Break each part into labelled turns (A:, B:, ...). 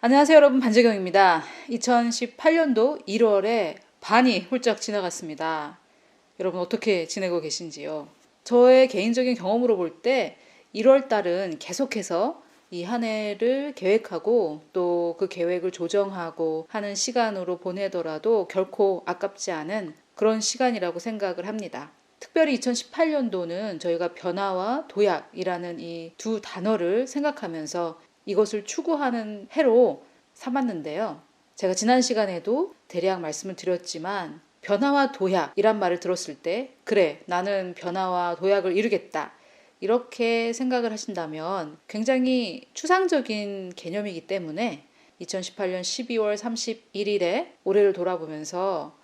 A: 안녕하세요 여러분, 반재경입니다. 2018년도 1월에 반이 훌쩍 지나갔습니다. 여러분 어떻게 지내고 계신지요? 저의 개인적인 경험으로 볼 때 1월 달은 계속해서 이 한 해를 계획하고 또 그 계획을 조정하고 하는 시간으로 보내더라도 결코 아깝지 않은 그런 시간이라고 생각을 합니다. 특별히 2018년도는 저희가 변화와 도약이라는 이 두 단어를 생각하면서 이것을 추구하는 해로 삼았는데요. 제가 지난 시간에도 대략 말씀을 드렸지만 변화와 도약이란 말을 들었을 때 그래, 나는 변화와 도약을 이루겠다, 이렇게 생각을 하신다면 굉장히 추상적인 개념이기 때문에 2018년 12월 31일에 올해를 돌아보면서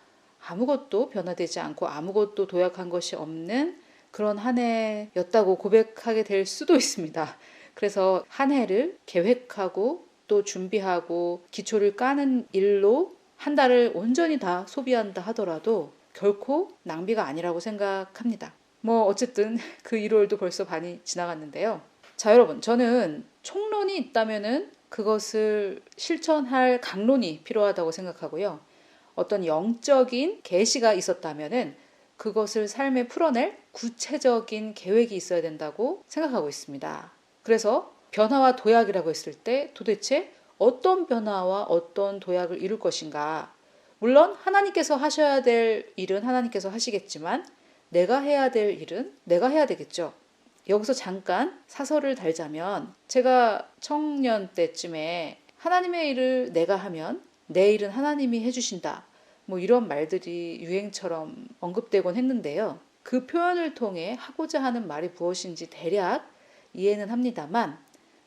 A: 아무것도 변화되지 않고 아무것도 도약한 것이 없는 그런 한 해였다고 고백하게 될 수도 있습니다. 그래서 한 해를 계획하고 또 준비하고 기초를 까는 일로 한 달을 온전히 다 소비한다 하더라도 결코 낭비가 아니라고 생각합니다. 뭐 어쨌든 그 1월도 벌써 반이 지나갔는데요. 자, 여러분, 저는 총론이 있다면은 그것을 실천할 강론이 필요하다고 생각하고요. 어떤 영적인 계시가 있었다면은 그것을 삶에 풀어낼 구체적인 계획이 있어야 된다고 생각하고 있습니다. 그래서 변화와 도약이라고 했을 때 도대체 어떤 변화와 어떤 도약을 이룰 것인가? 물론 하나님께서 하셔야 될 일은 하나님께서 하시겠지만 내가 해야 될 일은 내가 해야 되겠죠. 여기서 잠깐 사설을 달자면 제가 청년 때쯤에 하나님의 일을 내가 하면 내 일은 하나님이 해주신다, 뭐 이런 말들이 유행처럼 언급되곤 했는데요. 그 표현을 통해 하고자 하는 말이 무엇인지 대략 이해는 합니다만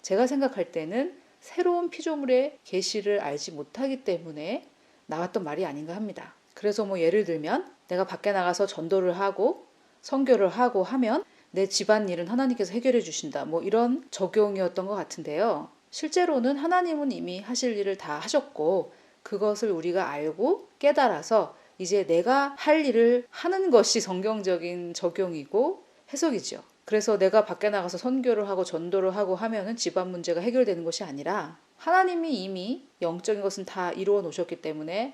A: 제가 생각할 때는 새로운 피조물의 계시를 알지 못하기 때문에 나왔던 말이 아닌가 합니다. 그래서 뭐 예를 들면 내가 밖에 나가서 전도를 하고 선교를 하고 하면 내 집안일은 하나님께서 해결해 주신다, 뭐 이런 적용이었던 것 같은데요. 실제로는 하나님은 이미 하실 일을 다 하셨고 그것을 우리가 알고 깨달아서 이제 내가 할 일을 하는 것이 성경적인 적용이고 해석이죠. 그래서 내가 밖에 나가서 선교를 하고 전도를 하고 하면은 집안 문제가 해결되는 것이 아니라 하나님이 이미 영적인 것은 다 이루어 놓으셨기 때문에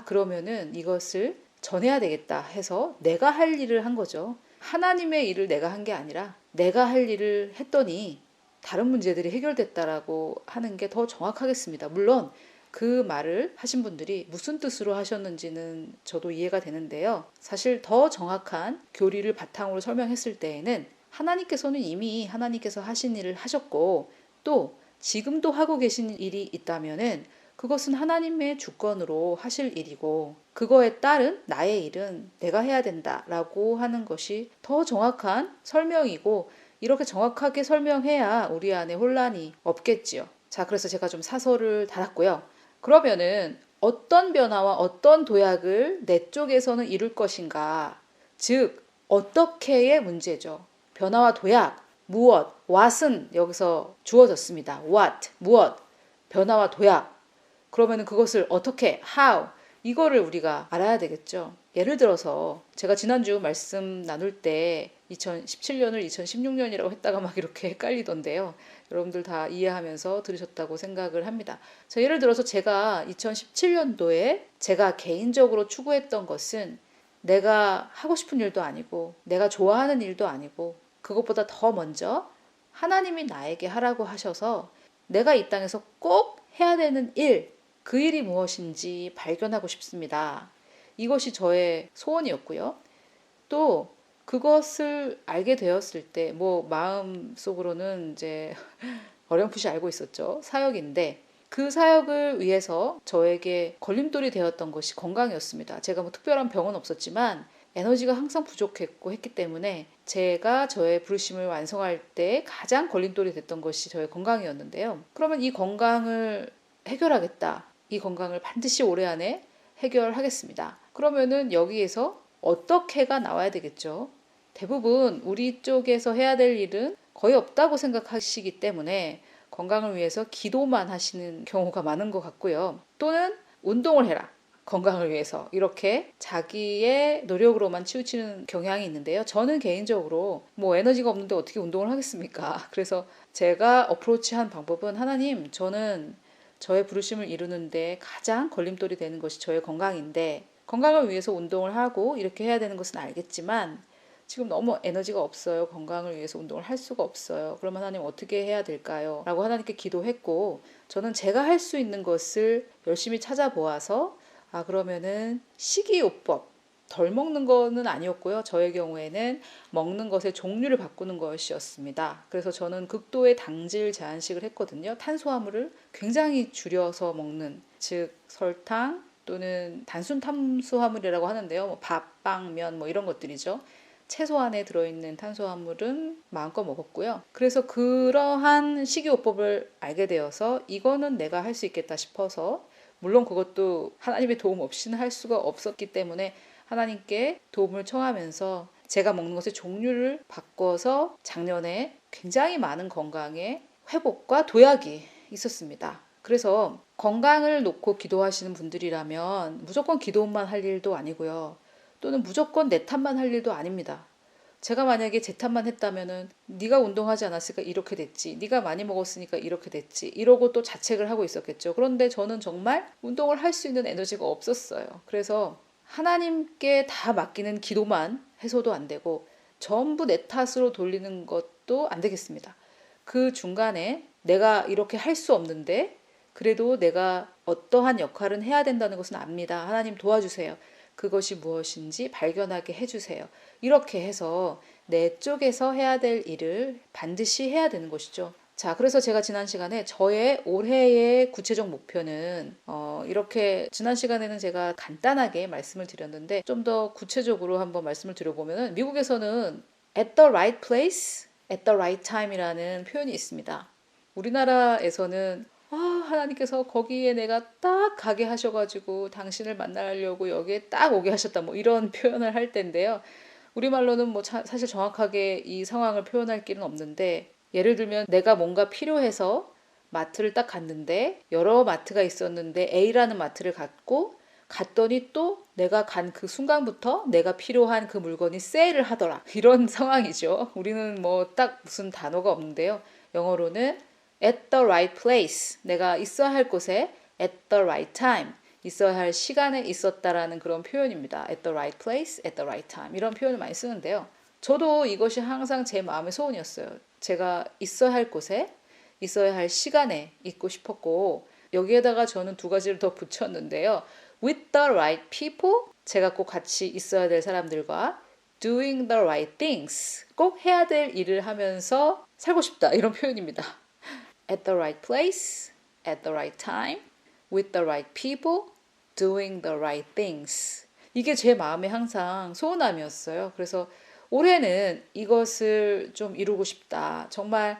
A: 그러면은 이것을 전해야 되겠다 해서 내가 할 일을 한 거죠. 하나님의 일을 내가 한 게 아니라 내가 할 일을 했더니 다른 문제들이 해결됐다라고 하는 게 더 정확하겠습니다. 물론 그 말을 하신 분들이 무슨 뜻으로 하셨는지는 저도 이해가 되는데요. 사실 더 정확한 교리를 바탕으로 설명했을 때에는 하나님께서는 이미 하나님께서 하신 일을 하셨고 또 지금도 하고 계신 일이 있다면은 그것은 하나님의 주권으로 하실 일이고 그거에 따른 나의 일은 내가 해야 된다라고 하는 것이 더 정확한 설명이고 이렇게 정확하게 설명해야 우리 안에 혼란이 없겠지요. 자, 그래서 제가 좀 사설을 달았고요. 그러면은 어떤 변화와 어떤 도약을 내 쪽에서는 이룰 것인가? 즉, 어떻게의 문제죠. 변화와 도약, 무엇, what은 여기서 주어졌습니다. what, 무엇, 변화와 도약. 그러면은 그것을 어떻게, how, 이거를 우리가 알아야 되겠죠. 예를 들어서 제가 지난주 말씀 나눌 때 2017년을 2016년이라고 했다가 막 이렇게 헷갈리던데요. 여러분들 다 이해하면서 들으셨다고 생각을 합니다. 자, 예를 들어서 제가 2017년도에 제가 개인적으로 추구했던 것은 내가 하고 싶은 일도 아니고 내가 좋아하는 일도 아니고 그것보다 더 먼저 하나님이 나에게 하라고 하셔서 내가 이 땅에서 꼭 해야 되는 일, 그 일이 무엇인지 발견하고 싶습니다. 이것이 저의 소원이었고요. 또 그것을 알게 되었을 때 뭐 마음속으로는 이제 어렴풋이 알고 있었죠. 사역인데 그 사역을 위해서 저에게 걸림돌이 되었던 것이 건강이었습니다. 제가 뭐 특별한 병은 없었지만 에너지가 항상 부족했고 했기 때문에 제가 저의 부르심을 완성할 때 가장 걸림돌이 됐던 것이 저의 건강이었는데요. 그러면 이 건강을 해결하겠다. 이 건강을 반드시 올해 안에 해결하겠습니다. 그러면은 여기에서 어떻게가 나와야 되겠죠. 대부분 우리 쪽에서 해야 될 일은 거의 없다고 생각하시기 때문에 건강을 위해서 기도만 하시는 경우가 많은 것 같고요. 또는 운동을 해라, 건강을 위해서, 이렇게 자기의 노력으로만 치우치는 경향이 있는데요. 저는 개인적으로 뭐 에너지가 없는데 어떻게 운동을 하겠습니까? 그래서 제가 어프로치한 방법은 하나님, 저는 저의 부르심을 이루는데 가장 걸림돌이 되는 것이 저의 건강인데 건강을 위해서 운동을 하고 이렇게 해야 되는 것은 알겠지만 지금 너무 에너지가 없어요. 건강을 위해서 운동을 할 수가 없어요. 그러면 하나님 어떻게 해야 될까요? 라고 하나님께 기도했고 저는 제가 할 수 있는 것을 열심히 찾아보아서 그러면은 식이요법 덜 먹는 거는 아니었고요. 저의 경우에는 먹는 것의 종류를 바꾸는 것이었습니다. 그래서 저는 극도의 당질 제한식을 했거든요. 탄수화물을 굉장히 줄여서 먹는, 즉 설탕 또는 단순 탄수화물이라고 하는데요. 뭐 밥, 빵, 면 뭐 이런 것들이죠. 채소 안에 들어있는 탄수화물은 마음껏 먹었고요. 그래서 그러한 식이요법을 알게 되어서 이거는 내가 할 수 있겠다 싶어서 물론 그것도 하나님의 도움 없이는 할 수가 없었기 때문에 하나님께 도움을 청하면서 제가 먹는 것의 종류를 바꿔서 작년에 굉장히 많은 건강의 회복과 도약이 있었습니다. 그래서 건강을 놓고 기도하시는 분들이라면 무조건 기도만 할 일도 아니고요. 또는 무조건 내 탓만 할 일도 아닙니다. 제가 만약에 제 탓만 했다면은 네가 운동하지 않았으니까 이렇게 됐지. 네가 많이 먹었으니까 이렇게 됐지. 이러고 또 자책을 하고 있었겠죠. 그런데 저는 정말 운동을 할 수 있는 에너지가 없었어요. 그래서 하나님께 다 맡기는 기도만 해서도 안 되고 전부 내 탓으로 돌리는 것도 안 되겠습니다. 그 중간에 내가 이렇게 할 수 없는데 그래도 내가 어떠한 역할은 해야 된다는 것은 압니다. 하나님 도와주세요. 그것이 무엇인지 발견하게 해주세요. 이렇게 해서 내 쪽에서 해야 될 일을 반드시 해야 되는 것이죠. 자, 그래서 제가 지난 시간에 저의 올해의 구체적 목표는 이렇게 지난 시간에는 제가 간단하게 말씀을 드렸는데 좀 더 구체적으로 한번 말씀을 드려보면은 미국에서는 at the right place, at the right time이라는 표현이 있습니다. 우리나라에서는 하나님께서 거기에 내가 딱 가게 하셔가지고 당신을 만나려고 여기에 딱 오게 하셨다 뭐 이런 표현을 할 텐데요. 우리말로는 뭐 사실 정확하게 이 상황을 표현할 길은 없는데 예를 들면 내가 뭔가 필요해서 마트를 딱 갔는데 여러 마트가 있었는데 A라는 마트를 갔더니 또 내가 간 그 순간부터 내가 필요한 그 물건이 세일을 하더라. 이런 상황이죠. 우리는 뭐 딱 무슨 단어가 없는데요. 영어로는 at the right place, 내가 있어야 할 곳에 at the right time, 있어야 할 시간에 있었다라는 그런 표현입니다. at the right place, at the right time 이런 표현을 많이 쓰는데요. 저도 이것이 항상 제 마음의 소원이었어요. 제가 있어야 할 곳에 있어야 할 시간에 있고 싶었고 여기에다가 저는 두 가지를 더 붙였는데요. with the right people, 제가 꼭 같이 있어야 될 사람들과 doing the right things, 꼭 해야 될 일을 하면서 살고 싶다 이런 표현입니다. at the right place, at the right time, with the right people, doing the right things. 이게 제 마음에 항상 소원함이었어요. 그래서 올해는 이것을 좀 이루고 싶다. 정말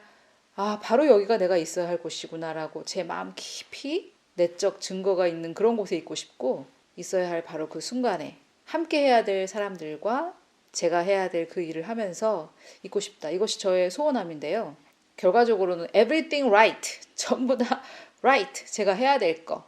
A: 바로 여기가 내가 있어야 할 곳이구나라고 제 마음 깊이 내적 증거가 있는 그런 곳에 있고 싶고 있어야 할 바로 그 순간에 함께 해야 될 사람들과 제가 해야 될 그 일을 하면서 있고 싶다. 이것이 저의 소원함인데요. 결과적으로는 everything right, 전부 다 right, 제가 해야 될 거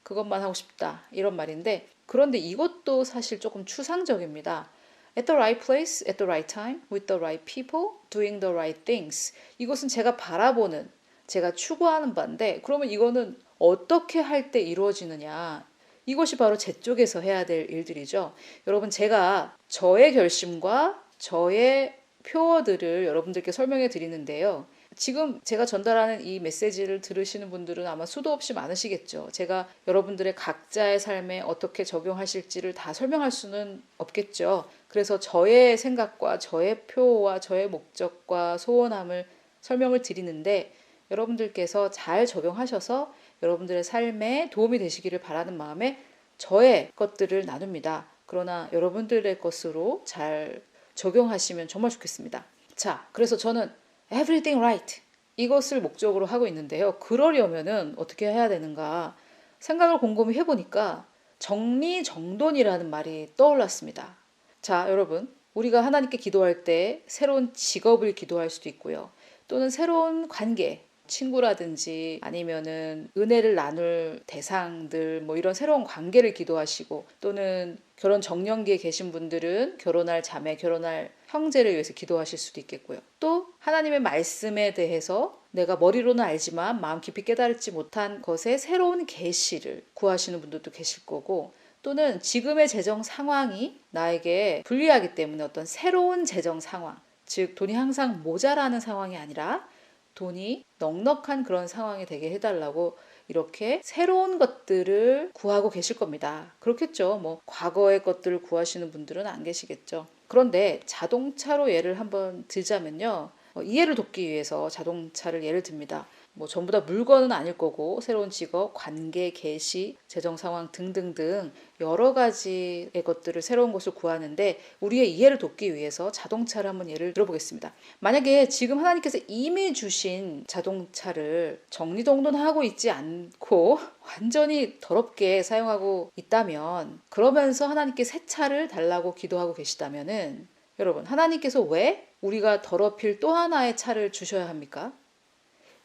A: 그것만 하고 싶다 이런 말인데 그런데 이것도 사실 조금 추상적입니다. at the right place, at the right time, with the right people, doing the right things. 이것은 제가 바라보는, 제가 추구하는 바인데 그러면 이거는 어떻게 할 때 이루어지느냐. 이것이 바로 제 쪽에서 해야 될 일들이죠. 여러분 제가 저의 결심과 저의 표어들을 여러분들께 설명해 드리는데요. 지금 제가 전달하는 이 메시지를 들으시는 분들은 아마 수도 없이 많으시겠죠. 제가 여러분들의 각자의 삶에 어떻게 적용하실지를 다 설명할 수는 없겠죠. 그래서 저의 생각과 저의 표와 저의 목적과 소원함을 설명을 드리는데 여러분들께서 잘 적용하셔서 여러분들의 삶에 도움이 되시기를 바라는 마음에 저의 것들을 나눕니다. 그러나 여러분들의 것으로 잘 적용하시면 정말 좋겠습니다. 자, 그래서 저는 everything right 이것을 목적으로 하고 있는데요. 그러려면은 어떻게 해야 되는가 생각을 곰곰이 해보니까 정리정돈이라는 말이 떠올랐습니다. 자, 여러분 우리가 하나님께 기도할 때 새로운 직업을 기도할 수도 있고요. 또는 새로운 관계 친구라든지 아니면은 은혜를 나눌 대상들 뭐 이런 새로운 관계를 기도하시고 또는 결혼 정년기에 계신 분들은 결혼할 자매, 결혼할 형제를 위해서 기도하실 수도 있겠고요. 또 하나님의 말씀에 대해서 내가 머리로는 알지만 마음 깊이 깨달지 못한 것에 새로운 계시를 구하시는 분들도 계실 거고, 또는 지금의 재정 상황이 나에게 불리하기 때문에 어떤 새로운 재정 상황, 즉 돈이 항상 모자라는 상황이 아니라 돈이 넉넉한 그런 상황이 되게 해달라고 이렇게 새로운 것들을 구하고 계실 겁니다. 그렇겠죠. 뭐 과거의 것들을 구하시는 분들은 안 계시겠죠. 그런데 자동차로 예를 한번 들자면요. 이해를 돕기 위해서 자동차를 예를 듭니다. 뭐 전부 다 물건은 아닐 거고, 새로운 직업, 관계, 계시, 재정 상황 등등등 여러 가지의 것들을 새로운 것을 구하는데, 우리의 이해를 돕기 위해서 자동차를 한번 예를 들어보겠습니다. 만약에 지금 하나님께서 이미 주신 자동차를 정리정돈하고 있지 않고 완전히 더럽게 사용하고 있다면, 그러면서 하나님께 새 차를 달라고 기도하고 계시다면은, 여러분, 하나님께서 왜 우리가 더럽힐 또 하나의 차를 주셔야 합니까?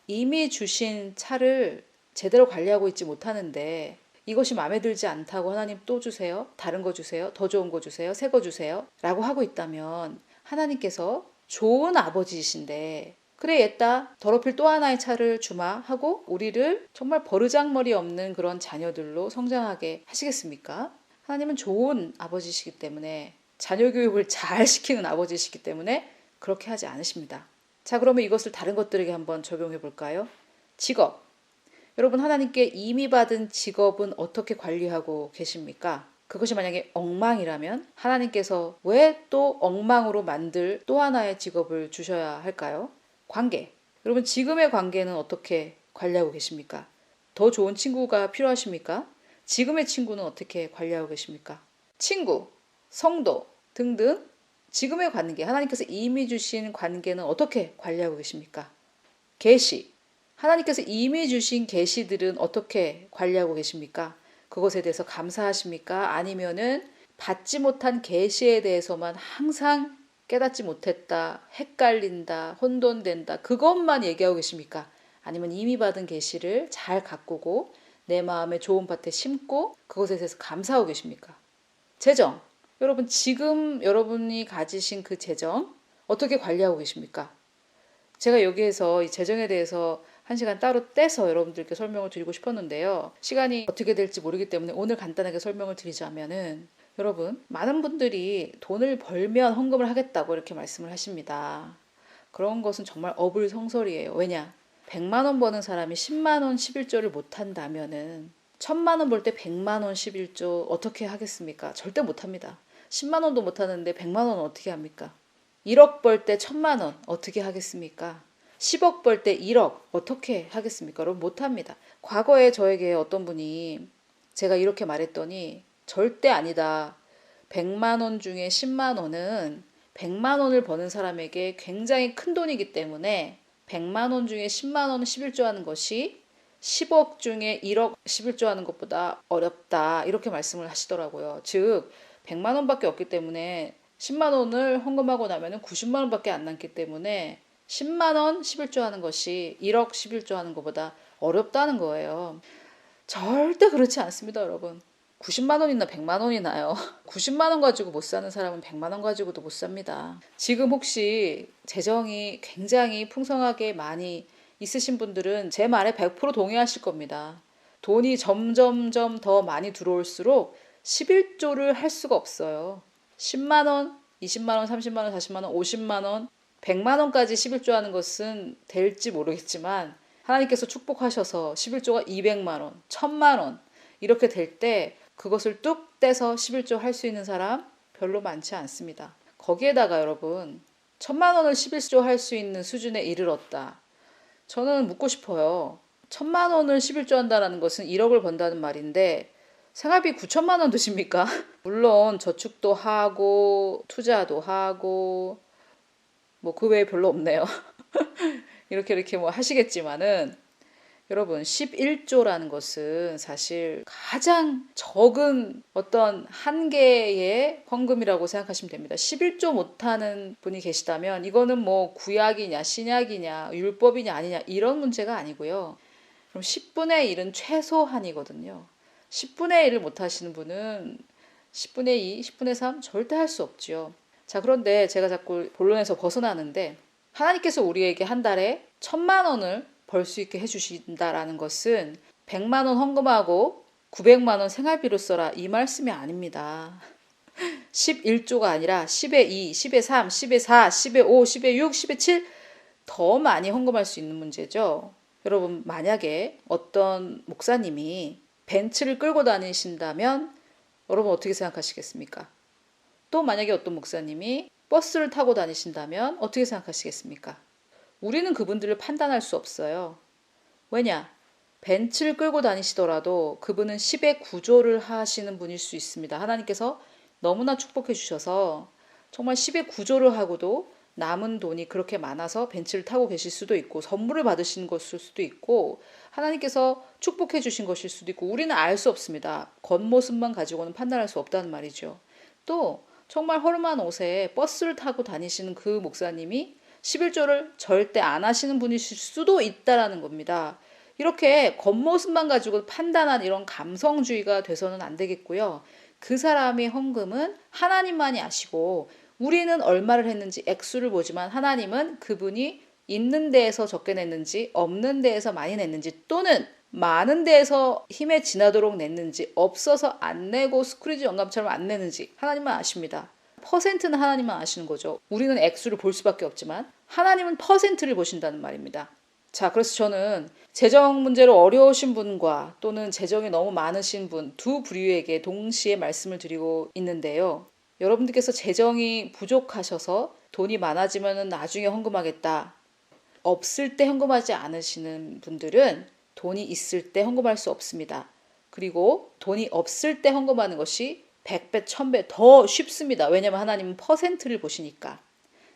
A: 이미 주신 차를 제대로 관리하고 있지 못하는데 이것이 마음에 들지 않다고 하나님 또 주세요? 다른 거 주세요? 더 좋은 거 주세요? 새 거 주세요? 라고 하고 있다면, 하나님께서 좋은 아버지이신데 그래 옛다 더럽힐 또 하나의 차를 주마 하고 우리를 정말 버르장머리 없는 그런 자녀들로 성장하게 하시겠습니까? 하나님은 좋은 아버지시기 때문에, 자녀 교육을 잘 시키는 아버지시기 때문에 그렇게 하지 않으십니다. 자, 그러면 이것을 다른 것들에게 한번 적용해 볼까요? 직업. 여러분, 하나님께 이미 받은 직업은 어떻게 관리하고 계십니까? 그것이 만약에 엉망이라면 하나님께서 왜 또 엉망으로 만들 또 하나의 직업을 주셔야 할까요? 관계. 여러분, 지금의 관계는 어떻게 관리하고 계십니까? 더 좋은 친구가 필요하십니까? 지금의 친구는 어떻게 관리하고 계십니까? 친구, 성도 등등 지금의 관계, 하나님께서 이미 주신 관계는 어떻게 관리하고 계십니까? 계시, 하나님께서 이미 주신 계시들은 어떻게 관리하고 계십니까? 그것에 대해서 감사하십니까? 아니면은 받지 못한 계시에 대해서만 항상 깨닫지 못했다, 헷갈린다, 혼돈된다, 그것만 얘기하고 계십니까? 아니면 이미 받은 계시를 잘 가꾸고 내 마음에 좋은 밭에 심고 그것에 대해서 감사하고 계십니까? 재정, 여러분, 지금 여러분이 가지신 그 재정 어떻게 관리하고 계십니까? 제가 여기에서 이 재정에 대해서 한 시간 따로 떼서 여러분들께 설명을 드리고 싶었는데요. 시간이 어떻게 될지 모르기 때문에 오늘 간단하게 설명을 드리자면은, 여러분, 많은 분들이 돈을 벌면 헌금을 하겠다고 이렇게 말씀을 하십니다. 그런 것은 정말 어불성설이에요. 왜냐? 100만 원 버는 사람이 10만 원 11조를 못 한다면은 1000만 원 벌 때 100만 원 11조 어떻게 하겠습니까? 절대 못 합니다. 10만 원도 못 하는데 100만 원은 어떻게 합니까? 1억 벌 때 1000만 원 어떻게 하겠습니까? 10억 벌 때 1억 어떻게 하겠습니까? 여러분, 못 합니다. 과거에 저에게 어떤 분이 제가 이렇게 말했더니 절대 아니다. 100만 원 중에 10만 원은 100만 원을 버는 사람에게 굉장히 큰 돈이기 때문에 100만 원 중에 10만 원은 11조 하는 것이 10억 중에 1억 11조 하는 것보다 어렵다. 이렇게 말씀을 하시더라고요. 즉 100만 원밖에 없기 때문에 10만 원을 헌금하고 나면 90만 원밖에 안 남기 때문에 10만 원 11조 하는 것이 1억 11조 하는 것보다 어렵다는 거예요. 절대 그렇지 않습니다, 여러분. 90만 원이나 100만 원이나요. 90만 원 가지고 못 사는 사람은 100만 원 가지고도 못 삽니다. 지금 혹시 재정이 굉장히 풍성하게 많이 있으신 분들은 제 말에 100% 동의하실 겁니다. 돈이 점점점 더 많이 들어올수록 11조를 할 수가 없어요. 10만 원, 20만 원, 30만 원, 40만 원, 50만 원, 100만 원까지 11조 하는 것은 될지 모르겠지만, 하나님께서 축복하셔서 11조가 200만 원, 1000만 원 이렇게 될 때 그것을 뚝 떼서 11조 할 수 있는 사람 별로 많지 않습니다. 거기에다가 여러분, 1000만 원을 11조 할 수 있는 수준에 이르렀다. 저는 묻고 싶어요. 1000만 원을 11조 한다는 것은 1억을 번다는 말인데 생활비 9천만 원 드십니까? 물론 저축도 하고 투자도 하고 뭐 그 외에 별로 없네요. 이렇게 뭐 하시겠지만은, 여러분, 11조라는 것은 사실 가장 적은 어떤 한계의 헌금이라고 생각하시면 됩니다. 11조 못하는 분이 계시다면 이거는 뭐 구약이냐 신약이냐 율법이냐 아니냐 이런 문제가 아니고요. 그럼 10분의 1은 최소한이거든요. 10분의 1을 못하시는 분은 10분의 2, 10분의 3 절대 할 수 없죠. 자, 그런데 제가 자꾸 본론에서 벗어나는데, 하나님께서 우리에게 한 달에 1,000만 원을 벌 수 있게 해주신다라는 것은 100만 원 헌금하고 900만 원 생활비로 써라 이 말씀이 아닙니다. 11조가 아니라 10의 2, 10의 3, 10의 4, 10의 5, 10의 6, 10의 7 더 많이 헌금할 수 있는 문제죠. 여러분 만약에 어떤 목사님이 벤츠를 끌고 다니신다면 여러분 어떻게 생각하시겠습니까? 또 만약에 어떤 목사님이 버스를 타고 다니신다면 어떻게 생각하시겠습니까? 우리는 그분들을 판단할 수 없어요. 왜냐? 벤츠를 끌고 다니시더라도 그분은 10의 구조를 하시는 분일 수 있습니다. 하나님께서 너무나 축복해 주셔서 정말 10의 구조를 하고도 남은 돈이 그렇게 많아서 벤츠를 타고 계실 수도 있고 선물을 받으신 것일 수도 있고 하나님께서 축복해 주신 것일 수도 있고 우리는 알 수 없습니다. 겉모습만 가지고는 판단할 수 없다는 말이죠. 또 정말 허름한 옷에 버스를 타고 다니시는 그 목사님이 11조를 절대 안 하시는 분이실 수도 있다라는 겁니다. 이렇게 겉모습만 가지고 판단한 이런 감성주의가 돼서는 안 되겠고요. 그 사람의 헌금은 하나님만이 아시고 우리는 얼마를 했는지 액수를 보지만 하나님은 그분이 있는 데에서 적게 냈는지 없는 데에서 많이 냈는지 또는 많은 데에서 힘에 지나도록 냈는지 없어서 안 내고 스크루지 영감처럼 안 내는지 하나님만 아십니다. 퍼센트는 하나님만 아시는 거죠. 우리는 액수를 볼 수밖에 없지만 하나님은 퍼센트를 보신다는 말입니다. 자, 그래서 저는 재정 문제로 어려우신 분과 또는 재정이 너무 많으신 분 두 부류에게 동시에 말씀을 드리고 있는데요. 여러분들께서 재정이 부족하셔서 돈이 많아지면 나중에 헌금하겠다. 없을 때 헌금하지 않으시는 분들은 돈이 있을 때 헌금할 수 없습니다. 그리고 돈이 없을 때 헌금하는 것이 100배, 1000배 더 쉽습니다. 왜냐하면 하나님은 퍼센트를 보시니까.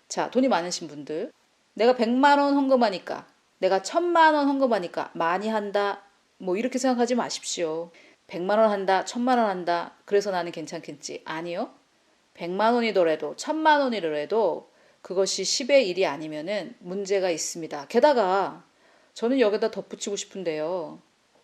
A: 자, 돈이 많으신 분들, 내가 100만 원 헌금하니까, 내가 1000만 원 헌금하니까 많이 한다. 뭐 이렇게 생각하지 마십시오. 100만 원 한다, 1000만 원 한다. 그래서 나는 괜찮겠지. 아니요. 100만 원이더라도 1000만 원이더라도 그것이 10의 1이 아니면은 문제가 있습니다. 게다가 저는 여기다 덧붙이고 싶은데요.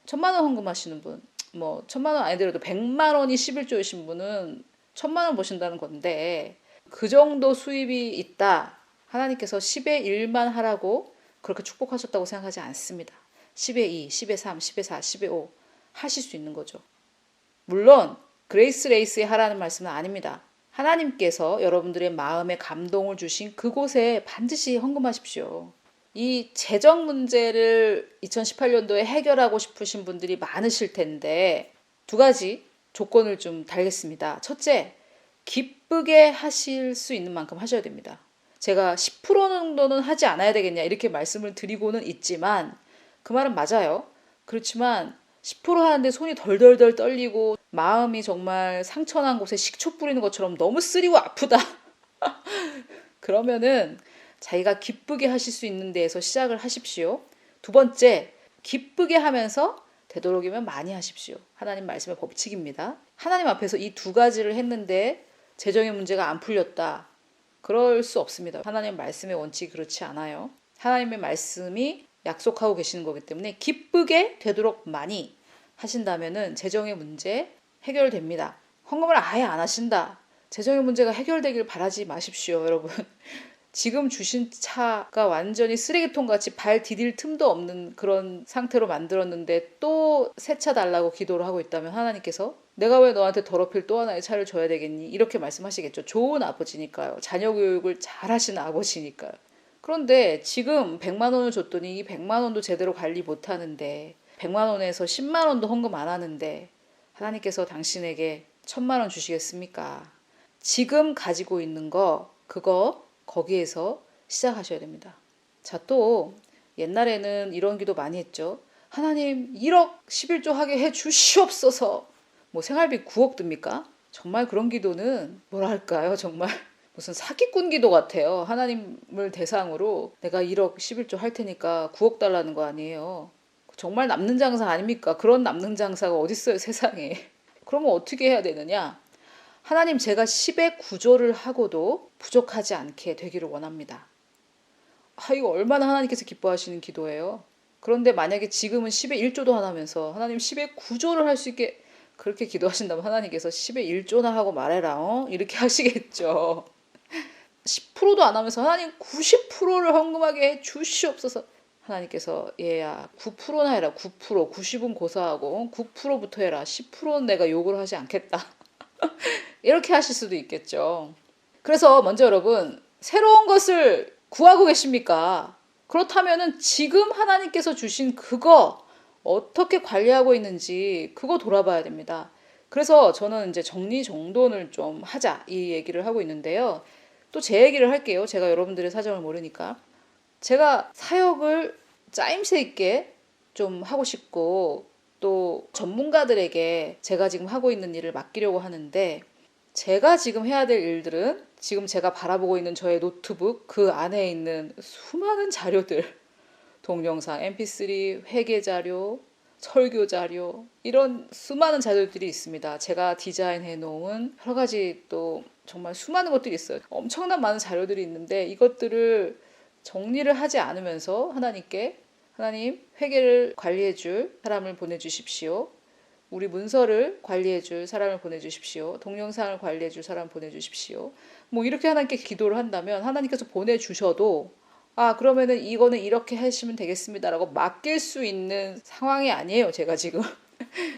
A: 1000만 원 헌금하시는 분, 뭐 1000만 원 아니더라도 100만 원이 11조이신 분은 1000만 원 보신다는 건데 그 정도 수입이 있다. 하나님께서 10의 1만 하라고 그렇게 축복하셨다고 생각하지 않습니다. 10의 2, 10의 3, 10의 4, 10의 5 하실 수 있는 거죠. 물론 그레이스 레이스에 하라는 말씀은 아닙니다. 하나님께서 여러분들의 마음에 감동을 주신 그곳에 반드시 헌금하십시오. 이 재정 문제를 2018년도에 해결하고 싶으신 분들이 많으실 텐데 두 가지 조건을 좀 달겠습니다. 첫째, 기쁘게 하실 수 있는 만큼 하셔야 됩니다. 제가 10% 정도는 하지 않아야 되겠냐 이렇게 말씀을 드리고는 있지만 그 말은 맞아요. 그렇지만 10% 하는데 손이 덜덜덜 떨리고 마음이 정말 상처난 곳에 식초 뿌리는 것처럼 너무 쓰리고 아프다. 그러면은 자기가 기쁘게 하실 수 있는 데에서 시작을 하십시오. 두 번째, 기쁘게 하면서 되도록이면 많이 하십시오. 하나님 말씀의 법칙입니다. 하나님 앞에서 이 두 가지를 했는데 재정의 문제가 안 풀렸다. 그럴 수 없습니다. 하나님 말씀의 원칙이 그렇지 않아요. 하나님의 말씀이 약속하고 계시는 거기 때문에 기쁘게 되도록 많이 하신다면은 재정의 문제 해결됩니다. 헌금을 아예 안 하신다. 재정의 문제가 해결되길 바라지 마십시오, 여러분. 지금 주신 차가 완전히 쓰레기통 같이 발 디딜 틈도 없는 그런 상태로 만들었는데 또 새 차 달라고 기도를 하고 있다면 하나님께서 내가 왜 너한테 더럽힐 또 하나의 차를 줘야 되겠니? 이렇게 말씀하시겠죠. 좋은 아버지니까요. 자녀 교육을 잘 하시는 아버지니까요. 그런데 지금 100만 원을 줬더니 이 100만 원도 제대로 관리 못 하는데 100만 원에서 10만 원도 헌금 안 하는데 하나님께서 당신에게 1000만 원 주시겠습니까? 지금 가지고 있는 거 그거 거기에서 시작하셔야 됩니다. 자, 또 옛날에는 이런 기도 많이 했죠. 하나님 1억 11조 하게 해 주시옵소서. 뭐 생활비 9억 듭니까? 정말 그런 기도는 뭐랄까요? 정말 무슨 사기꾼 기도 같아요. 하나님을 대상으로 내가 1억 11조 할 테니까 9억 달라는 거 아니에요. 정말 남는 장사 아닙니까? 그런 남는 장사가 어딨어요, 세상에. 그러면 어떻게 해야 되느냐? 하나님 제가 10의 구조를 하고도 부족하지 않게 되기를 원합니다. 이거 얼마나 하나님께서 기뻐하시는 기도예요. 그런데 만약에 지금은 10의 1조도 하나면서 하나님 10의 구조를 할 수 있게 그렇게 기도하신다면 하나님께서 10의 1조나 하고 말해라. 이렇게 하시겠죠. 10%도 안 하면서 하나님 90%를 헌금하게 해 주시옵소서. 하나님께서 얘야 9%나 해라. 9%, 90은 고사하고 9%부터 해라. 10%는 내가 욕을 하지 않겠다. 이렇게 하실 수도 있겠죠. 그래서 먼저 여러분, 새로운 것을 구하고 계십니까? 그렇다면은 지금 하나님께서 주신 그거 어떻게 관리하고 있는지 그거 돌아봐야 됩니다. 그래서 저는 이제 정리정돈을 좀 하자 이 얘기를 하고 있는데요. 또 제 얘기를 할게요. 제가 여러분들의 사정을 모르니까. 제가 사역을 짜임새 있게 좀 하고 싶고 또 전문가들에게 제가 지금 하고 있는 일을 맡기려고 하는데 제가 지금 해야 될 일들은 지금 제가 바라보고 있는 저의 노트북 그 안에 있는 수많은 자료들 동영상, mp3, 회계 자료, 설교 자료 이런 수많은 자료들이 있습니다. 제가 디자인해 놓은 여러 가지 또 정말 수많은 것들이 있어요. 엄청난 많은 자료들이 있는데 이것들을 정리를 하지 않으면서 하나님께 하나님 회계를 관리해 줄 사람을 보내주십시오. 우리 문서를 관리해 줄 사람을 보내주십시오. 동영상을 관리해 줄 사람을 보내주십시오. 뭐 이렇게 하나님께 기도를 한다면 하나님께서 보내주셔도 그러면은 이거는 이렇게 하시면 되겠습니다라고 맡길 수 있는 상황이 아니에요. 제가 지금.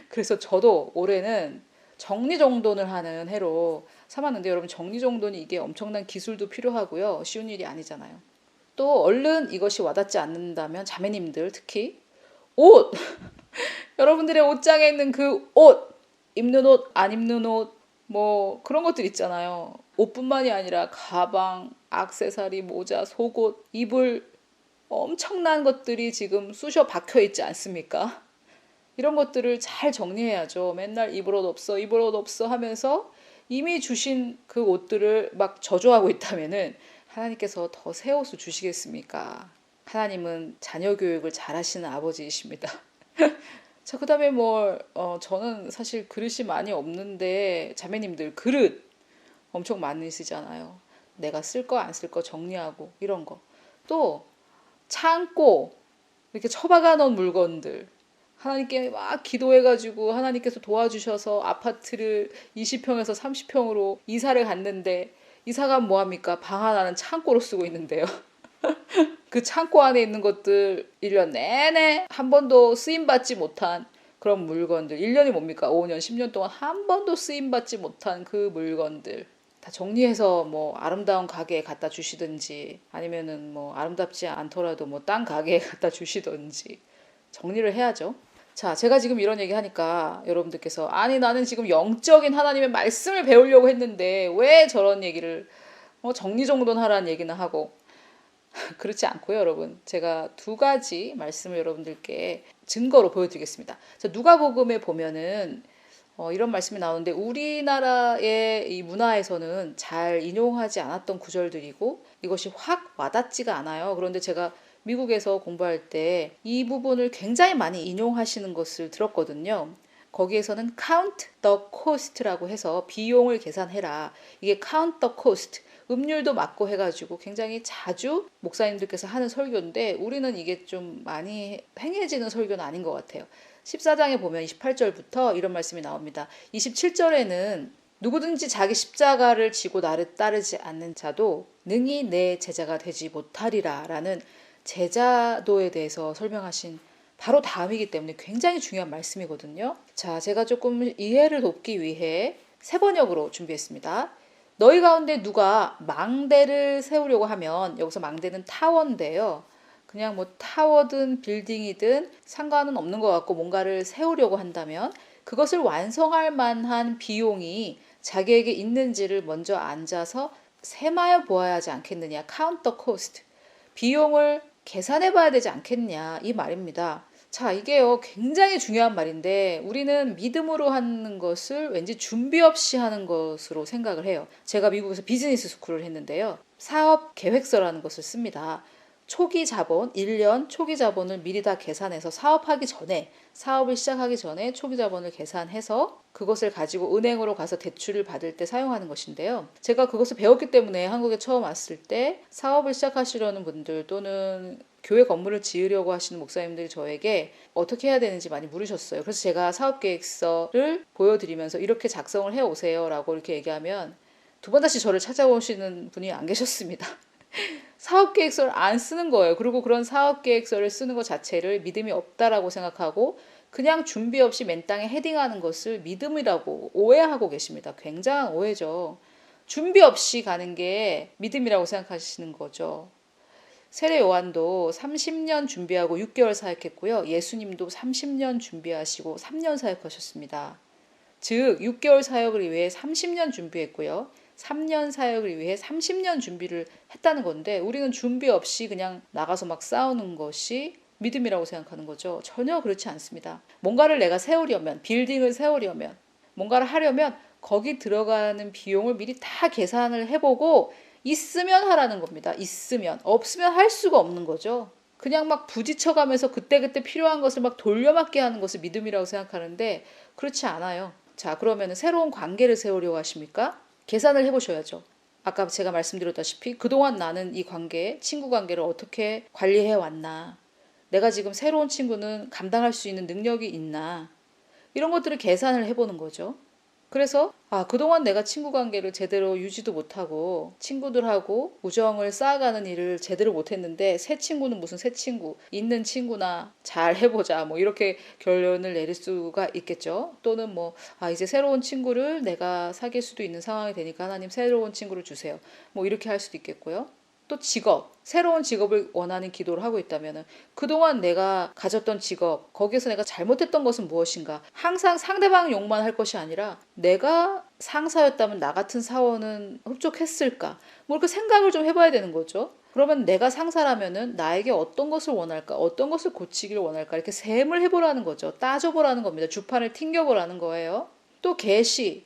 A: 그래서 저도 올해는 정리정돈을 하는 해로 삼았는데 여러분 정리정돈이 이게 엄청난 기술도 필요하고요. 쉬운 일이 아니잖아요. 또 얼른 이것이 와닿지 않는다면 자매님들 특히 옷! 여러분들의 옷장에 있는 그 옷! 입는 옷, 안 입는 옷, 뭐 그런 것들 있잖아요. 옷뿐만이 아니라 가방, 액세서리, 모자, 속옷, 이불 엄청난 것들이 지금 쑤셔 박혀 있지 않습니까? 이런 것들을 잘 정리해야죠. 맨날 입을 옷 없어, 입을 옷 없어 하면서 이미 주신 그 옷들을 막 저조하고 있다면은 하나님께서 더 새 옷을 주시겠습니까? 하나님은 자녀 교육을 잘 하시는 아버지이십니다. 자, 그 다음에 저는 사실 그릇이 많이 없는데 자매님들 그릇 엄청 많이 쓰잖아요. 내가 쓸 거 안 쓸 거 정리하고 이런 거. 또 창고 이렇게 처박아 놓은 물건들 하나님께 막 기도해가지고 하나님께서 도와주셔서 아파트를 20평에서 30평으로 이사를 갔는데 이사가 뭐합니까? 방 하나는 창고로 쓰고 있는데요. 그 창고 안에 있는 것들 1년 내내 한 번도 쓰임받지 못한 그런 물건들 1년이 뭡니까? 5년, 10년 동안 한 번도 쓰임받지 못한 그 물건들 다 정리해서 뭐 아름다운 가게에 갖다 주시든지 아니면은 뭐 아름답지 않더라도 뭐 딴 가게에 갖다 주시든지 정리를 해야죠. 자, 제가 지금 이런 얘기 하니까 여러분들께서 아니 나는 지금 영적인 하나님의 말씀을 배우려고 했는데 왜 저런 얘기를 정리정돈하라는 얘기는 하고 그렇지 않고요, 여러분. 제가 두 가지 말씀을 여러분들께 증거로 보여드리겠습니다. 누가복음에 보면은 이런 말씀이 나오는데 우리나라의 이 문화에서는 잘 인용하지 않았던 구절들이고 이것이 확 와닿지가 않아요. 그런데 제가 미국에서 공부할 때 이 부분을 굉장히 많이 인용하시는 것을 들었거든요. 거기에서는 count the cost라고 해서 비용을 계산해라. 이게 count the cost. 음률도 맞고 해가지고 굉장히 자주 목사님들께서 하는 설교인데 우리는 이게 좀 많이 행해지는 설교는 아닌 것 같아요. 14장에 보면 28절부터 이런 말씀이 나옵니다. 27절에는 누구든지 자기 십자가를 지고 나를 따르지 않는 자도 능히 내 제자가 되지 못하리라 라는 제자도에 대해서 설명하신 바로 다음이기 때문에 굉장히 중요한 말씀이거든요. 자, 제가 조금 이해를 돕기 위해 세 번역으로 준비했습니다. 너희 가운데 누가 망대를 세우려고 하면 여기서 망대는 타워인데요. 그냥 뭐 타워든 빌딩이든 상관은 없는 것 같고 뭔가를 세우려고 한다면 그것을 완성할 만한 비용이 자기에게 있는지를 먼저 앉아서 세마여 보아야 하지 않겠느냐. count the cost. 비용을 계산해 봐야 되지 않겠냐 이 말입니다. 자, 이게요 굉장히 중요한 말인데 우리는 믿음으로 하는 것을 왠지 준비 없이 하는 것으로 생각을 해요. 제가 미국에서 비즈니스 스쿨을 했는데요. 사업 계획서라는 것을 씁니다. 초기 자본, 1년 초기 자본을 미리 다 계산해서 사업을 시작하기 전에 초기 자본을 계산해서 그것을 가지고 은행으로 가서 대출을 받을 때 사용하는 것인데요. 제가 그것을 배웠기 때문에 한국에 처음 왔을 때 사업을 시작하시려는 분들 또는 교회 건물을 지으려고 하시는 목사님들이 저에게 어떻게 해야 되는지 많이 물으셨어요. 그래서 제가 사업계획서를 보여드리면서 이렇게 작성을 해오세요 라고 이렇게 얘기하면 두 번 다시 저를 찾아오시는 분이 안 계셨습니다. 사업계획서를 안 쓰는 거예요. 그리고 그런 사업계획서를 쓰는 것 자체를 믿음이 없다라고 생각하고 그냥 준비 없이 맨땅에 헤딩하는 것을 믿음이라고 오해하고 계십니다. 굉장한 오해죠. 준비 없이 가는 게 믿음이라고 생각하시는 거죠. 세례 요한도 30년 준비하고 6개월 사역했고요. 예수님도 30년 준비하시고 3년 사역하셨습니다. 즉 6개월 사역을 위해 30년 준비했고요. 3년 사역을 위해 30년 준비를 했다는 건데 우리는 준비 없이 그냥 나가서 막 싸우는 것이 믿음이라고 생각하는 거죠. 전혀 그렇지 않습니다. 뭔가를 내가 세우려면, 빌딩을 세우려면, 뭔가를 하려면 거기 들어가는 비용을 미리 다 계산을 해보고 있으면 하라는 겁니다. 있으면. 없으면 할 수가 없는 거죠. 그냥 막 부딪혀가면서 그때그때 필요한 것을 막 돌려막기 하는 것을 믿음이라고 생각하는데 그렇지 않아요. 자, 그러면 새로운 관계를 세우려고 하십니까? 계산을 해보셔야죠. 아까 제가 말씀드렸다시피 그동안 나는 이 관계, 친구 관계를 어떻게 관리해 왔나? 내가 지금 새로운 친구는 감당할 수 있는 능력이 있나? 이런 것들을 계산을 해보는 거죠. 그래서 그동안 내가 친구 관계를 제대로 유지도 못하고 친구들하고 우정을 쌓아가는 일을 제대로 못했는데 새 친구는 무슨 새 친구, 있는 친구나 잘 해보자 뭐 이렇게 결론을 내릴 수가 있겠죠. 또는 이제 새로운 친구를 내가 사귈 수도 있는 상황이 되니까 하나님 새로운 친구를 주세요. 뭐 이렇게 할 수도 있겠고요. 또 직업, 새로운 직업을 원하는 기도를 하고 있다면 그동안 내가 가졌던 직업, 거기에서 내가 잘못했던 것은 무엇인가? 항상 상대방 욕만 할 것이 아니라 내가 상사였다면 나 같은 사원은 흡족했을까? 뭐 이렇게 생각을 좀 해봐야 되는 거죠. 그러면 내가 상사라면은 나에게 어떤 것을 원할까? 어떤 것을 고치기를 원할까? 이렇게 셈을 해보라는 거죠. 따져보라는 겁니다. 주판을 튕겨보라는 거예요. 또 계시.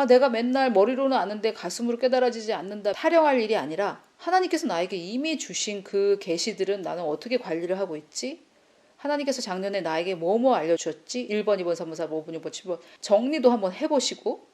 A: 내가 맨날 머리로는 아는데 가슴으로 깨달아지지 않는다. 타령할 일이 아니라 하나님께서 나에게 이미 주신 그 계시들은 나는 어떻게 관리를 하고 있지? 하나님께서 작년에 나에게 뭐뭐 알려주셨지? 1번, 2번, 3번, 4번, 5번, 6번, 7번 정리도 한번 해보시고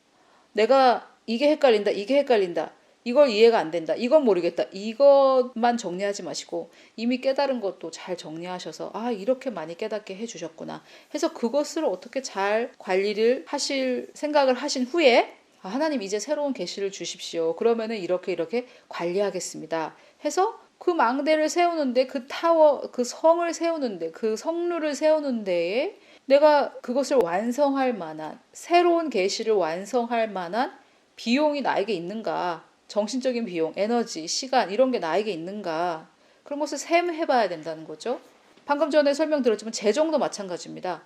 A: 내가 이게 헷갈린다, 이게 헷갈린다, 이걸 이해가 안 된다, 이건 모르겠다, 이것만 정리하지 마시고 이미 깨달은 것도 잘 정리하셔서 이렇게 많이 깨닫게 해주셨구나 해서 그것을 어떻게 잘 관리를 하실 생각을 하신 후에 하나님 이제 새로운 계시를 주십시오. 그러면은 이렇게 관리하겠습니다. 해서 그 망대를 세우는데 그 타워, 그 성을 세우는데 그 성루를 세우는 데에 내가 그것을 완성할 만한 새로운 계시를 완성할 만한 비용이 나에게 있는가? 정신적인 비용, 에너지, 시간 이런 게 나에게 있는가? 그런 것을 셈해봐야 된다는 거죠. 방금 전에 설명드렸지만 재정도 마찬가지입니다.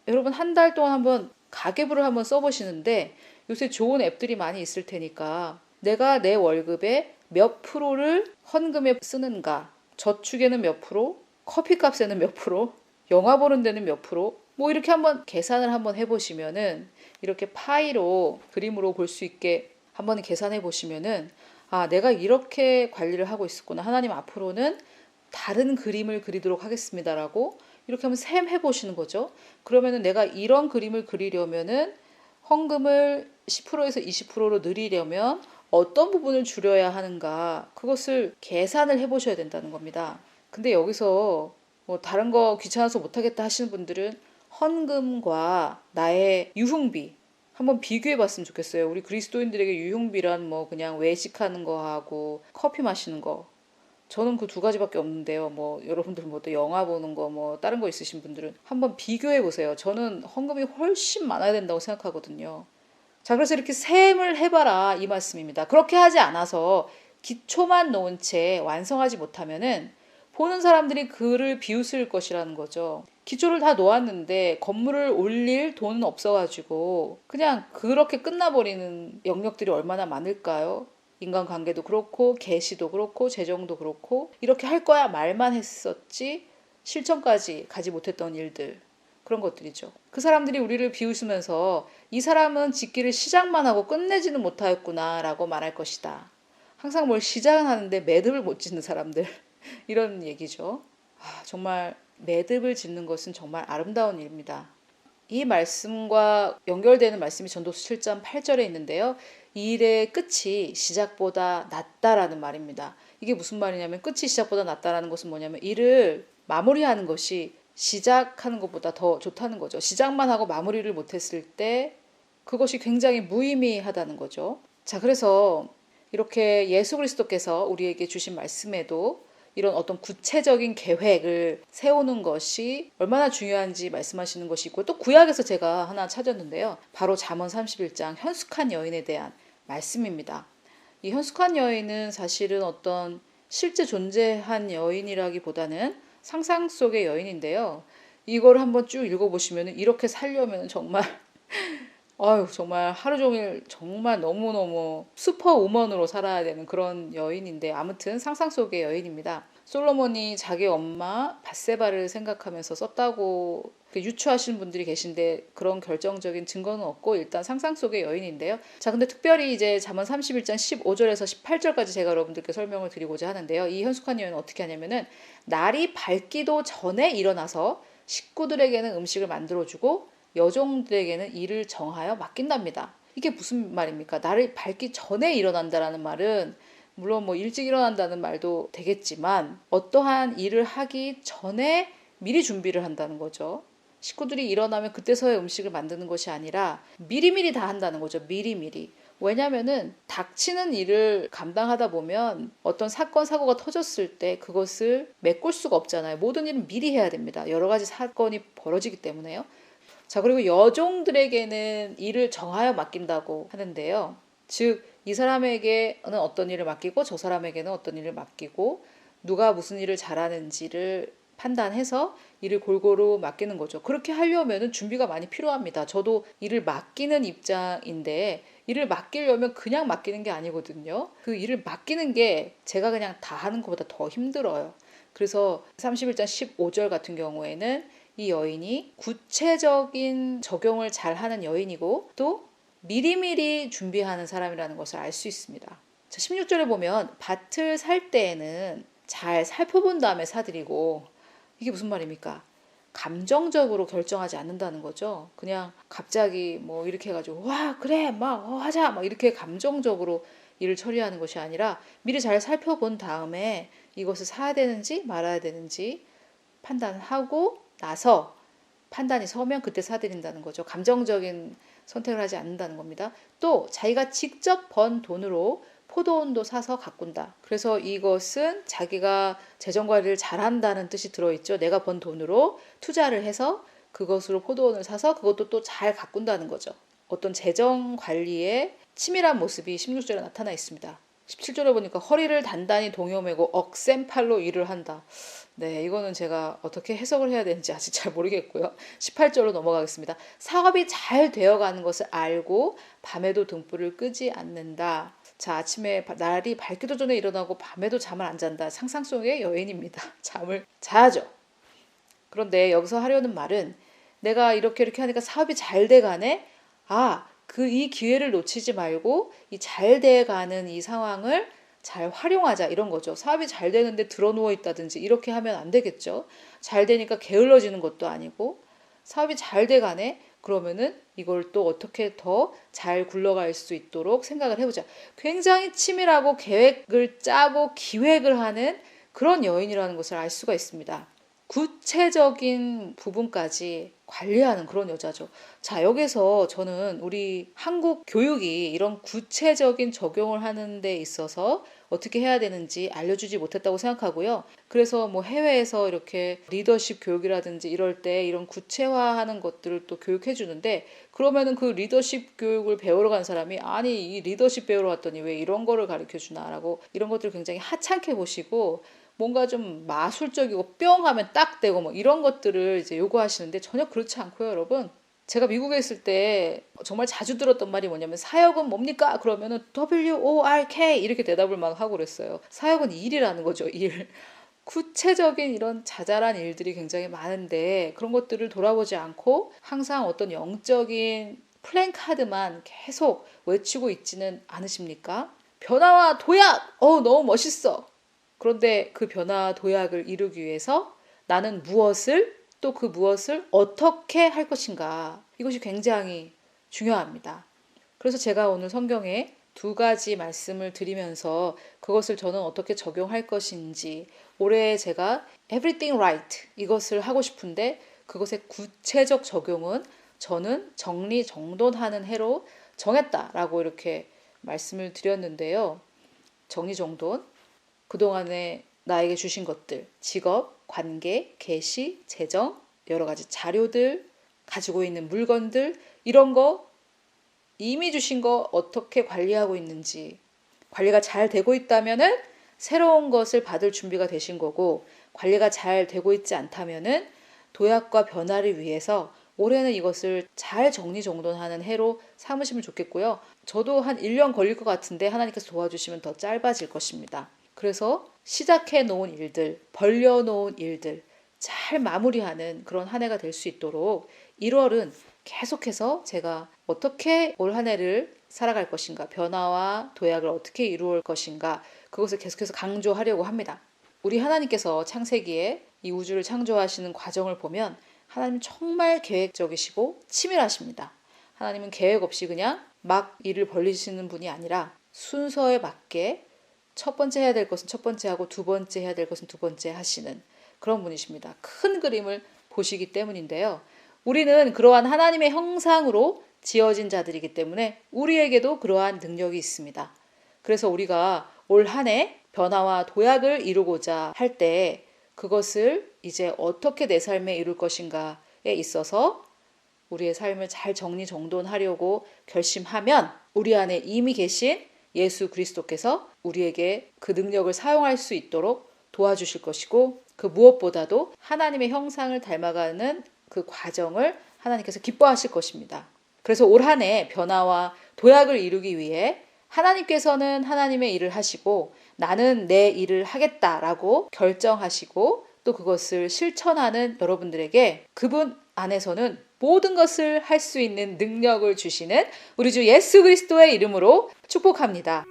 A: 여러분 한 달 동안 한번 가계부를 한번 써보시는데 요새 좋은 앱들이 많이 있을 테니까 내가 내 월급의 몇 프로를 헌금에 쓰는가, 저축에는 몇 프로, 커피값에는 몇 프로, 영화 보는 데는 몇 프로, 뭐 이렇게 한번 계산을 한번 해보시면은 이렇게 파이로 그림으로 볼 수 있게 한번 계산해 보시면은 내가 이렇게 관리를 하고 있었구나. 하나님 앞으로는 다른 그림을 그리도록 하겠습니다라고 이렇게 한번 셈 해보시는 거죠. 그러면은 내가 이런 그림을 그리려면은 헌금을 10%에서 20%로 늘리려면 어떤 부분을 줄여야 하는가 그것을 계산을 해보셔야 된다는 겁니다. 근데 여기서 다른 거 귀찮아서 못하겠다 하시는 분들은 헌금과 나의 유흥비 한번 비교해 봤으면 좋겠어요. 우리 그리스도인들에게 유흥비란 그냥 외식하는 거하고 커피 마시는 거. 저는 그 두 가지밖에 없는데요. 여러분들 또 영화 보는 거 다른 거 있으신 분들은 한번 비교해 보세요. 저는 헌금이 훨씬 많아야 된다고 생각하거든요. 자, 그래서 이렇게 셈을 해봐라 이 말씀입니다. 그렇게 하지 않아서 기초만 놓은 채 완성하지 못하면은 보는 사람들이 그를 비웃을 것이라는 거죠. 기초를 다 놓았는데 건물을 올릴 돈은 없어가지고 그냥 그렇게 끝나버리는 영역들이 얼마나 많을까요? 인간관계도 그렇고 계시도 그렇고 재정도 그렇고 이렇게 할 거야 말만 했었지 실천까지 가지 못했던 일들 그런 것들이죠. 그 사람들이 우리를 비웃으면서 이 사람은 짓기를 시작만 하고 끝내지는 못하였구나 라고 말할 것이다. 항상 뭘 시작은 하는데 매듭을 못 짓는 사람들 이런 얘기죠. 정말 매듭을 짓는 것은 정말 아름다운 일입니다. 이 말씀과 연결되는 말씀이 전도서 7장 8절에 있는데요. 이 일의 끝이 시작보다 낫다라는 말입니다. 이게 무슨 말이냐면 끝이 시작보다 낫다라는 것은 뭐냐면 일을 마무리하는 것이 시작하는 것보다 더 좋다는 거죠. 시작만 하고 마무리를 못했을 때 그것이 굉장히 무의미하다는 거죠. 자, 그래서 이렇게 예수 그리스도께서 우리에게 주신 말씀에도 이런 어떤 구체적인 계획을 세우는 것이 얼마나 중요한지 말씀하시는 것이 있고, 또 구약에서 제가 하나 찾았는데요. 바로 잠언 31장 현숙한 여인에 대한 말씀입니다. 이 현숙한 여인은 사실은 어떤 실제 존재한 여인이라기보다는 상상 속의 여인인데요. 이걸 한번 쭉 읽어보시면 이렇게 살려면 정말 정말 하루 종일 정말 너무너무 슈퍼우먼으로 살아야 되는 그런 여인인데, 아무튼 상상 속의 여인입니다. 솔로몬이 자기 엄마 밧세바를 생각하면서 썼다고 유추하시는 분들이 계신데, 그런 결정적인 증거는 없고 일단 상상 속의 여인인데요. 자, 근데 특별히 이제 잠언 31장 15절에서 18절까지 제가 여러분들께 설명을 드리고자 하는데요. 이 현숙한 여인은 어떻게 하냐면은, 날이 밝기도 전에 일어나서 식구들에게는 음식을 만들어주고 여종들에게는 일을 정하여 맡긴답니다. 이게 무슨 말입니까? 날이 밝기 전에 일어난다라는 말은 물론 뭐 일찍 일어난다는 말도 되겠지만, 어떠한 일을 하기 전에 미리 준비를 한다는 거죠. 식구들이 일어나면 그때서야 음식을 만드는 것이 아니라 미리미리 다 한다는 거죠. 미리미리. 왜냐면은 닥치는 일을 감당하다 보면 어떤 사건 사고가 터졌을 때 그것을 메꿀 수가 없잖아요. 모든 일은 미리 해야 됩니다. 여러 가지 사건이 벌어지기 때문에요. 자, 그리고 여종들에게는 일을 정하여 맡긴다고 하는데요. 즉, 이 사람에게는 어떤 일을 맡기고 저 사람에게는 어떤 일을 맡기고, 누가 무슨 일을 잘하는지를 판단해서 일을 골고루 맡기는 거죠. 그렇게 하려면 준비가 많이 필요합니다. 저도 일을 맡기는 입장인데, 일을 맡기려면 그냥 맡기는 게 아니거든요. 그 일을 맡기는 게 제가 그냥 다 하는 것보다 더 힘들어요. 그래서 31장 15절 같은 경우에는 이 여인이 구체적인 적용을 잘하는 여인이고, 또 미리미리 준비하는 사람이라는 것을 알 수 있습니다. 자, 16절에 보면 밭을 살 때에는 잘 살펴본 다음에 사들이고, 이게 무슨 말입니까? 감정적으로 결정하지 않는다는 거죠. 그냥 갑자기 뭐 이렇게 해가지고 와 그래 막 하자 막 이렇게 감정적으로 일을 처리하는 것이 아니라, 미리 잘 살펴본 다음에 이것을 사야 되는지 말아야 되는지 판단하고 나서, 판단이 서면 그때 사들인다는 거죠. 감정적인 선택을 하지 않는다는 겁니다. 또 자기가 직접 번 돈으로 포도원도 사서 가꾼다. 그래서 이것은 자기가 재정관리를 잘한다는 뜻이 들어있죠. 내가 번 돈으로 투자를 해서 그것으로 포도원을 사서 그것도 또 잘 가꾼다는 거죠. 어떤 재정관리의 치밀한 모습이 16절에 나타나 있습니다. 17절에 보니까 허리를 단단히 동여매고 억센팔로 일을 한다. 네, 이거는 제가 어떻게 해석을 해야 되는지 아직 잘 모르겠고요. 18절로 넘어가겠습니다. 사업이 잘 되어가는 것을 알고 밤에도 등불을 끄지 않는다. 자, 아침에 날이 밝기도 전에 일어나고 밤에도 잠을 안 잔다. 상상 속의 여인입니다. 잠을 자야죠. 그런데 여기서 하려는 말은, 내가 이렇게 하니까 사업이 잘 돼가네? 이 기회를 놓치지 말고 이 잘 돼가는 이 상황을 잘 활용하자, 이런 거죠. 사업이 잘 되는데 드러누워 있다든지 이렇게 하면 안 되겠죠. 잘 되니까 게을러지는 것도 아니고, 사업이 잘 돼가네? 그러면은 이걸 또 어떻게 더 잘 굴러갈 수 있도록 생각을 해보자. 굉장히 치밀하고 계획을 짜고 기획을 하는 그런 여인이라는 것을 알 수가 있습니다. 구체적인 부분까지 관리하는 그런 여자죠. 자, 여기서 저는 우리 한국 교육이 이런 구체적인 적용을 하는 데 있어서 어떻게 해야 되는지 알려주지 못했다고 생각하고요. 그래서 뭐 해외에서 이렇게 리더십 교육이라든지 이럴 때 이런 구체화하는 것들을 또 교육해 주는데, 그러면은 그 리더십 교육을 배우러 간 사람이 아니 이 리더십 배우러 왔더니 왜 이런 거를 가르쳐 주나라고 이런 것들을 굉장히 하찮게 보시고, 뭔가 좀 마술적이고 뿅 하면 딱 되고 뭐 이런 것들을 이제 요구하시는데, 전혀 그렇지 않고요, 여러분. 제가 미국에 있을 때 정말 자주 들었던 말이 뭐냐면, 사역은 뭡니까? 그러면은 WORK 이렇게 대답을 막 하고 그랬어요. 사역은 일이라는 거죠, 일. 구체적인 이런 자잘한 일들이 굉장히 많은데, 그런 것들을 돌아보지 않고 항상 어떤 영적인 플랜카드만 계속 외치고 있지는 않으십니까? 변화와 도약! 너무 멋있어! 그런데 그 변화 도약을 이루기 위해서 나는 무엇을, 또 그 무엇을 어떻게 할 것인가, 이것이 굉장히 중요합니다. 그래서 제가 오늘 성경에 두 가지 말씀을 드리면서 그것을 저는 어떻게 적용할 것인지, 올해 제가 everything right 이것을 하고 싶은데 그것의 구체적 적용은 저는 정리정돈하는 해로 정했다라고 이렇게 말씀을 드렸는데요. 정리정돈, 그동안에 나에게 주신 것들, 직업, 관계, 계시, 재정, 여러 가지 자료들, 가지고 있는 물건들, 이런 거 이미 주신 거 어떻게 관리하고 있는지, 관리가 잘 되고 있다면은 새로운 것을 받을 준비가 되신 거고, 관리가 잘 되고 있지 않다면은 도약과 변화를 위해서 올해는 이것을 잘 정리정돈하는 해로 삼으시면 좋겠고요. 저도 한 1년 걸릴 것 같은데 하나님께서 도와주시면 더 짧아질 것입니다. 그래서 시작해 놓은 일들, 벌려 놓은 일들 잘 마무리하는 그런 한 해가 될 수 있도록 1월은 계속해서 제가 어떻게 올 한 해를 살아갈 것인가, 변화와 도약을 어떻게 이루을 것인가, 그것을 계속해서 강조하려고 합니다. 우리 하나님께서 창세기에 이 우주를 창조하시는 과정을 보면 하나님은 정말 계획적이시고 치밀하십니다. 하나님은 계획 없이 그냥 막 일을 벌리시는 분이 아니라 순서에 맞게 첫 번째 해야 될 것은 첫 번째 하고 두 번째 해야 될 것은 두 번째 하시는 그런 분이십니다. 큰 그림을 보시기 때문인데요. 우리는 그러한 하나님의 형상으로 지어진 자들이기 때문에 우리에게도 그러한 능력이 있습니다. 그래서 우리가 올 한 해 변화와 도약을 이루고자 할 때 그것을 이제 어떻게 내 삶에 이룰 것인가에 있어서 우리의 삶을 잘 정리정돈하려고 결심하면 우리 안에 이미 계신 예수 그리스도께서 우리에게 그 능력을 사용할 수 있도록 도와주실 것이고, 그 무엇보다도 하나님의 형상을 닮아가는 그 과정을 하나님께서 기뻐하실 것입니다. 그래서 올 한 해 변화와 도약을 이루기 위해 하나님께서는 하나님의 일을 하시고 나는 내 일을 하겠다라고 결정하시고 또 그것을 실천하는 여러분들에게 그분 안에서는 모든 것을 할 수 있는 능력을 주시는 우리 주 예수 그리스도의 이름으로 축복합니다.